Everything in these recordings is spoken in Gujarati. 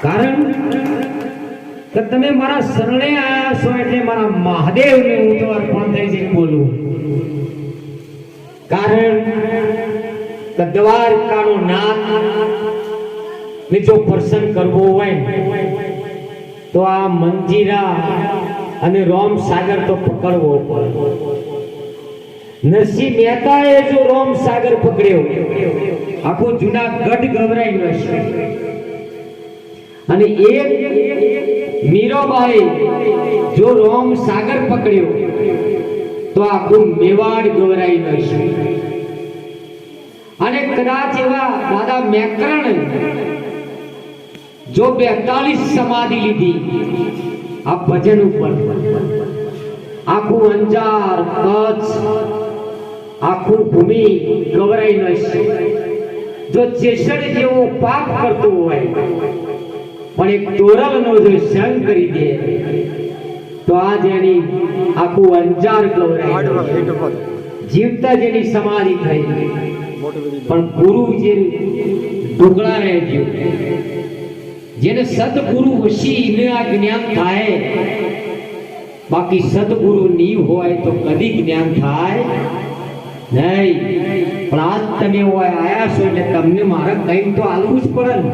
કારણ કે તમે મારા શરણે આયા છો એટલે મારા મહાદેવને હું તો અર્પણ થઈ જઈને બોલું. કારણ કે દ્વારકાનો નાથ ને જો પ્રસન્ન કરવો હોય તો આ મંજીરા અને રોમ સાગર તો પકડવો પડે. નરસિંહ મહેતાએ જો રોમ સાગર પકડ્યો આખું જૂનાગઢ ગભરાઈ હશે. અને એક મીરાબાઈ જો રોમ સાગર પકડ્યો તો આખું મેવાડ ગભરાઈ હશે. અને કદાચ એવા દાદા મેકરણ જો 42 સમાધિ લીધી આ ભજન ઉપર, આખું અંજાર કચ્છ આખું ભૂમિ ગવરાઈ નશે. જો જેસર જેવો પાપ કરતો હોય પણ એક તોરલનો જો સંગ કરી દે તો આજ એની આખું અંજાર ગવરાય, જીવતા જેની સમાધિ થઈ. પણ ગુરુ જે ઢોકળા રહે ગયો, જેને સદગુરુ વશી ને આ જ્ઞાન થાય. બાકી સદગુરુ ની હોય તો કદી જ્ઞાન થાય નહીં. પણ આજ તમે હોય આયા છો એટલે તમને મારે કઈ તો આલવું જ પડે ને.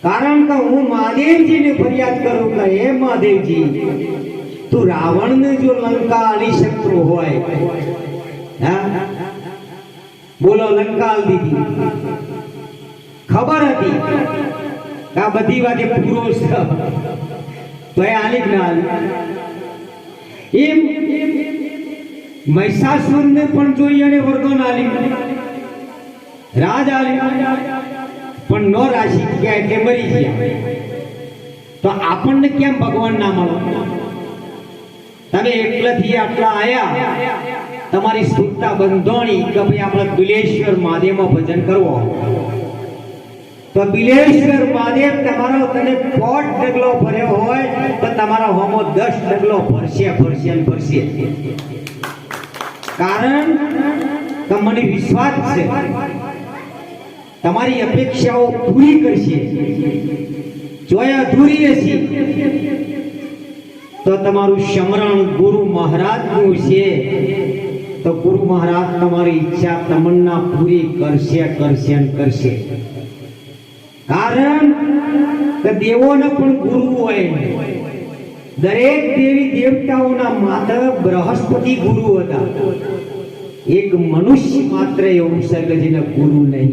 કારણ કે હું મહાદેવજીને ફરિયાદ કરું કે હે મહાદેવજી, તું રાવણને જો લંકા આલી શકતો હોય, હા બોલો લંકા આલી દીધી, ખબર હતી કે આ બધી વાતે પૂરો છે તો એ આલી જ ના આલી. એમ મહિષાસુરને પણ જોઈ અને વરદાન આલી, રાજ આલી, પણ નો રાશી ગયા એટલે મરી ગયા. તો આપણને કેમ ભગવાન ના મળો? તમે એકલાથી આટલા આયા, તમારી સુરતા બંધોણી કે ભાઈ આપણે બિલેશ્વર મહાદેવમાં ભજન કરવો, તો બિલેશ્વર મહાદેવ તમારો તને 5 ડગલો ભર્યો હોય તો તમારા હોમો 10 ડગલો ભરશે ભરશે ને ભરશે. કારણ કે મને વિશ્વાસ છે તમારી અપેક્ષાઓ પૂરી કરશે. જો એ અધૂરી હશે તો તમારું સ્મરણ ગુરુ મહારાજનું છે, તો ગુરુ મહારાજ તમારી ઈચ્છા તમન્ના પૂરી કરશે કરશે ને કરશે. કારણ કે દેવોને પણ ગુરુ હોય. દરેક દેવી દેવતાઓના માતા બૃહસ્પતિ ગુરુ હતા. એક મનુષ્ય માત્ર એવું છે કે જેને ગુરુ નહીં.